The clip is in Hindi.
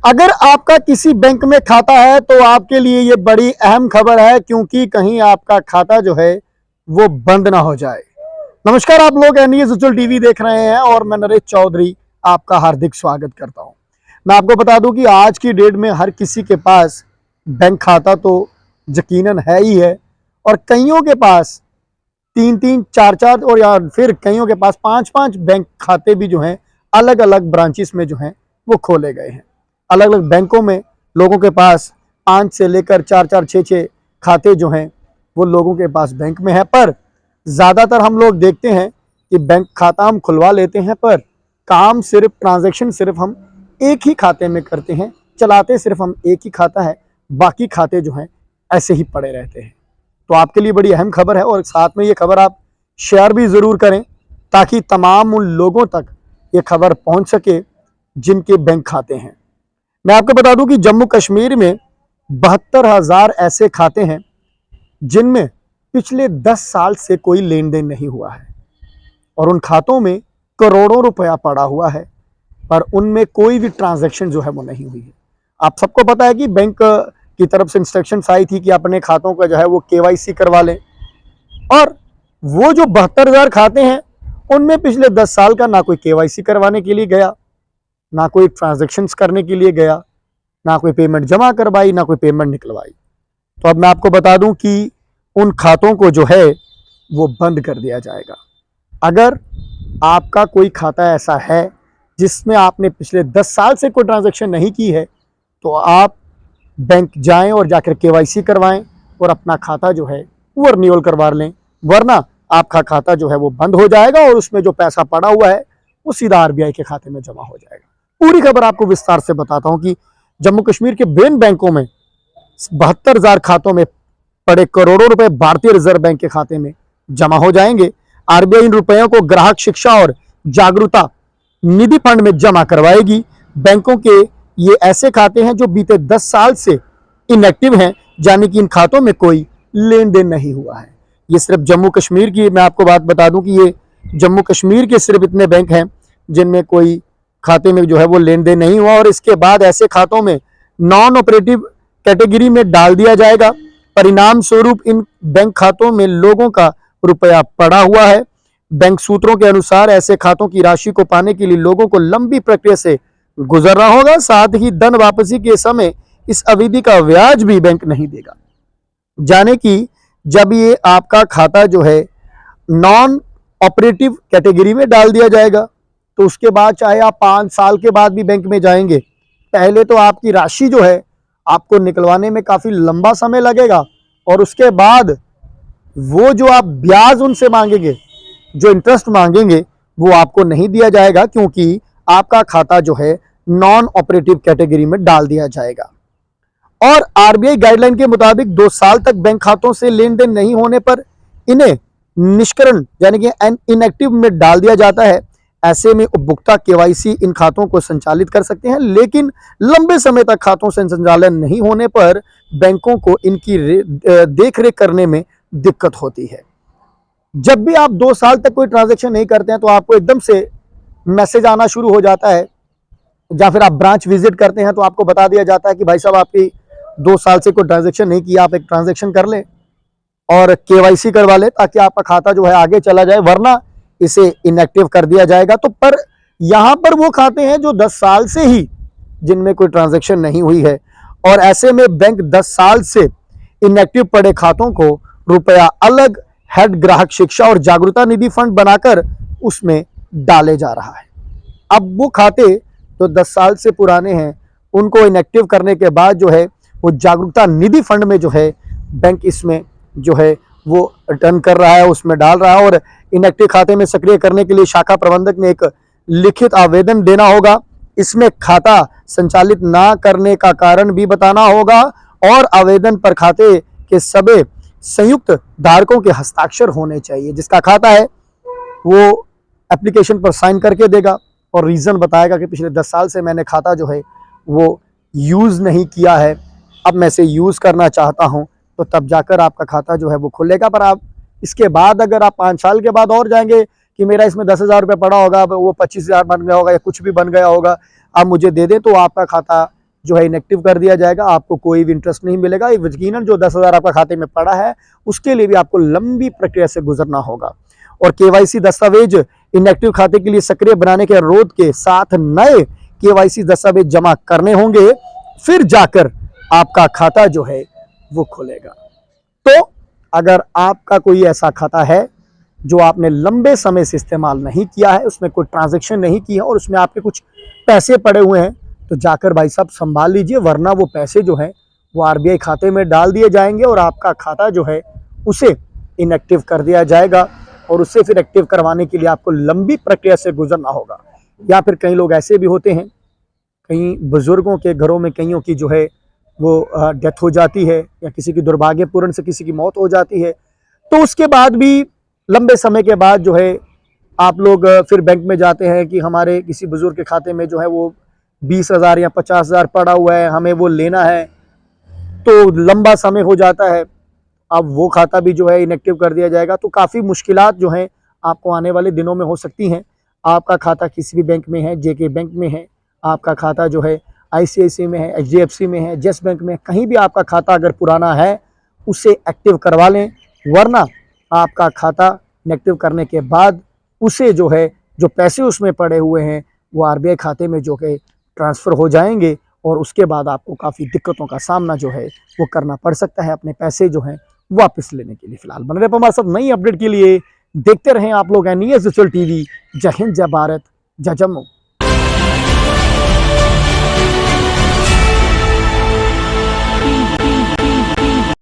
अगर आपका किसी बैंक में खाता है तो आपके लिए ये बड़ी अहम खबर है, क्योंकि कहीं आपका खाता जो है वो बंद ना हो जाए। नमस्कार, आप लोग एनईएस डिजिटल टीवी देख रहे हैं और मैं नरेश चौधरी आपका हार्दिक स्वागत करता हूं। मैं आपको बता दूं कि आज की डेट में हर किसी के पास बैंक खाता तो यकीनन है ही है, और कईयों के पास 3-3, 4-4 और या फिर कईयों के पास 5-5 बैंक खाते भी जो हैं अलग अलग ब्रांचेस में जो हैं वो खोले गए हैं। अलग अलग बैंकों में लोगों के पास 5 से लेकर 4-4, 6-6 खाते जो हैं वो लोगों के पास बैंक में है। पर ज़्यादातर हम लोग देखते हैं कि बैंक खाता हम खुलवा लेते हैं, पर काम सिर्फ ट्रांजैक्शन सिर्फ हम एक ही खाते में करते हैं, चलाते सिर्फ हम एक ही खाता है, बाकी खाते जो हैं ऐसे ही पड़े रहते हैं। तो आपके लिए बड़ी अहम खबर है, और साथ में ये खबर आप शेयर भी ज़रूर करें ताकि तमाम उन लोगों तक ये खबर पहुंच सके जिनके बैंक खाते हैं। मैं आपको बता दूं कि जम्मू कश्मीर में 72,000 ऐसे खाते हैं जिनमें पिछले 10 साल से कोई लेन देन नहीं हुआ है, और उन खातों में करोड़ों रुपया पड़ा हुआ है, पर उनमें कोई भी ट्रांजैक्शन जो है वो नहीं हुई है। आप सबको पता है कि बैंक की तरफ से इंस्ट्रक्शंस आई थी कि अपने खातों का जो है वो केवाईसी करवा लें, और वो जो 72,000 खाते हैं उनमें पिछले 10 साल का ना कोई केवाईसी करवाने के लिए गया, ना कोई ट्रांजैक्शंस करने के लिए गया, ना कोई पेमेंट जमा करवाई, ना कोई पेमेंट निकलवाई। तो अब मैं आपको बता दूं कि उन खातों को जो है वो बंद कर दिया जाएगा। अगर आपका कोई खाता ऐसा है जिसमें आपने पिछले 10 साल से कोई ट्रांजैक्शन नहीं की है, तो आप बैंक जाएं और जाकर केवाईसी करवाएं और अपना खाता जो है वो रिन्यूअल करवा लें, वरना आपका खाता जो है वो बंद हो जाएगा और उसमें जो पैसा पड़ा हुआ है वो सीधा आरबीआई के खाते में जमा हो जाएगा। पूरी खबर आपको विस्तार से बताता हूं कि जम्मू कश्मीर के बेन बैंकों में 72,000 खातों में पड़े करोड़ों रुपए भारतीय रिजर्व बैंक के खाते में जमा हो जाएंगे। आरबीआई इन रुपयों को ग्राहक शिक्षा और जागरूकता निधि फंड में जमा करवाएगी। बैंकों के ये ऐसे खाते हैं जो बीते 10 साल से इनएक्टिव हैं, यानी कि इन खातों में कोई लेन देन नहीं हुआ है। ये सिर्फ जम्मू कश्मीर की मैं आपको बात बता दूं कि ये जम्मू कश्मीर के सिर्फ इतने बैंक हैं जिनमें कोई खाते में जो है वो लेन देन नहीं हुआ, और इसके बाद ऐसे खातों में नॉन ऑपरेटिव कैटेगरी में डाल दिया जाएगा। परिणाम स्वरूप इन बैंक खातों में लोगों का रुपया पड़ा हुआ है। बैंक सूत्रों के अनुसार ऐसे खातों की राशि को पाने के लिए लोगों को लंबी प्रक्रिया से गुजरना होगा। साथ ही धन वापसी के समय इस अवधि का ब्याज भी बैंक नहीं देगा। जाने कि जब ये आपका खाता जो है नॉन ऑपरेटिव कैटेगरी में डाल दिया जाएगा, तो उसके बाद चाहे आप 5 साल के बाद भी बैंक में जाएंगे, पहले तो आपकी राशि जो है आपको निकलवाने में काफ़ी लंबा समय लगेगा, और उसके बाद वो जो आप ब्याज उनसे मांगेंगे, जो इंटरेस्ट मांगेंगे, वो आपको नहीं दिया जाएगा, क्योंकि आपका खाता जो है नॉन ऑपरेटिव कैटेगरी में डाल दिया जाएगा। और आरबीआई गाइडलाइन के मुताबिक 2 साल तक बैंक खातों से लेन देन नहीं होने पर इन्हें निष्करण यानी कि इनएक्टिव में डाल दिया जाता है। ऐसे में उपभोक्ता केवाईसी इन खातों को संचालित कर सकते हैं, लेकिन लंबे समय तक खातों से संचालन नहीं होने पर बैंकों को इनकी देखरेख करने में दिक्कत होती है। जब भी आप 2 साल तक कोई ट्रांजैक्शन नहीं करते हैं तो आपको एकदम से मैसेज आना शुरू हो जाता है, या फिर आप ब्रांच विजिट करते हैं तो आपको बता दिया जाता है कि भाई साहब आपकी 2 साल से कोई ट्रांजैक्शन नहीं किया, आप एक ट्रांजैक्शन कर लें और केवाईसी करवा लें ताकि आपका खाता जो है आगे चला जाए, वरना इसे इनएक्टिव कर दिया जाएगा। तो पर यहां पर वो खाते हैं जो 10 साल से ही जिनमें कोई ट्रांजैक्शन नहीं हुई है, और ऐसे में बैंक 10 साल से इनएक्टिव पड़े खातों को रुपया अलग हेड ग्राहक शिक्षा और जागरूकता निधि फंड बनाकर उसमें डाले जा रहा है। अब वो खाते जो 10 साल से पुराने हैं उनको इनएक्टिव करने के बाद जो है वो जागरूकता निधि फंड में जो है बैंक इसमें जो है वो रिटर्न कर रहा है, उसमें डाल रहा है, और इनएक्टिव खाते में सक्रिय करने के लिए शाखा प्रबंधक ने एक लिखित आवेदन देना होगा। इसमें खाता संचालित ना करने का कारण भी बताना होगा, और आवेदन पर खाते के सभी संयुक्त धारकों के हस्ताक्षर होने चाहिए। जिसका खाता है वो एप्लीकेशन पर साइन करके देगा और रीज़न बताएगा कि पिछले 10 साल से मैंने खाता जो है वो यूज़ नहीं किया है, अब मैं इसे यूज़ करना चाहता हूं, तो तब जाकर आपका खाता जो है वो खुलेगा। पर आप इसके बाद अगर आप 5 साल के बाद और जाएंगे कि मेरा इसमें 10,000 रुपये पड़ा होगा, वो 25,000 बन गया होगा या कुछ भी बन गया होगा, आप मुझे दे दें, तो आपका खाता जो है इनएक्टिव कर दिया जाएगा। आपको कोई भी इंटरेस्ट नहीं मिलेगा। यकीनन जो 10,000 आपका खाते में पड़ा है उसके लिए भी आपको लंबी प्रक्रिया से गुजरना होगा। और केवाईसी दस्तावेज इनएक्टिव खाते के लिए सक्रिय बनाने के अनुरोध के साथ नए केवाईसी दस्तावेज जमा करने होंगे, फिर जाकर आपका खाता जो है वो खुलेगा। तो अगर आपका कोई ऐसा खाता है जो आपने लंबे समय से इस्तेमाल नहीं किया है, उसमें कोई ट्रांजैक्शन नहीं की है और उसमें आपके कुछ पैसे पड़े हुए हैं, तो जाकर भाई साहब संभाल लीजिए, वरना वो पैसे जो हैं वो आरबीआई खाते में डाल दिए जाएंगे और आपका खाता जो है उसे इनएक्टिव कर दिया जाएगा और उससे फिर एक्टिव करवाने के लिए आपको लंबी प्रक्रिया से गुजरना होगा। या फिर कई लोग ऐसे भी होते हैं, कई बुजुर्गों के घरों में कईयों की जो है वो डेथ हो जाती है या किसी की दुर्भाग्यपूर्ण से किसी की मौत हो जाती है, तो उसके बाद भी लंबे समय के बाद जो है आप लोग फिर बैंक में जाते हैं कि हमारे किसी बुजुर्ग के खाते में जो है वो 20,000 या 50,000 पड़ा हुआ है, हमें वो लेना है, तो लंबा समय हो जाता है। अब वो खाता भी जो है इनएक्टिव कर दिया जाएगा, तो काफ़ी मुश्किलात जो हैं आपको आने वाले दिनों में हो सकती हैं। आपका खाता किसी भी बैंक में है, जेके बैंक में है, आपका खाता जो है आईसीआईसीआई में है, एचडीएफसी में है, येस बैंक में है, कहीं भी आपका खाता अगर पुराना है उसे एक्टिव करवा लें, वरना आपका खाता इनएक्टिव करने के बाद उसे जो है जो पैसे उसमें पड़े हुए हैं वो आरबीआई खाते में जो है ट्रांसफ़र हो जाएंगे और उसके बाद आपको काफ़ी दिक्कतों का सामना जो है वो करना पड़ सकता है अपने पैसे जो हैं वापस लेने के लिए। फिलहाल बने रहे हमारे साथ नई अपडेट के लिए, देखते रहें आप लोग एनईएस डिजिटल टीवी। जय हिंद, जय भारत, जय जम्मू।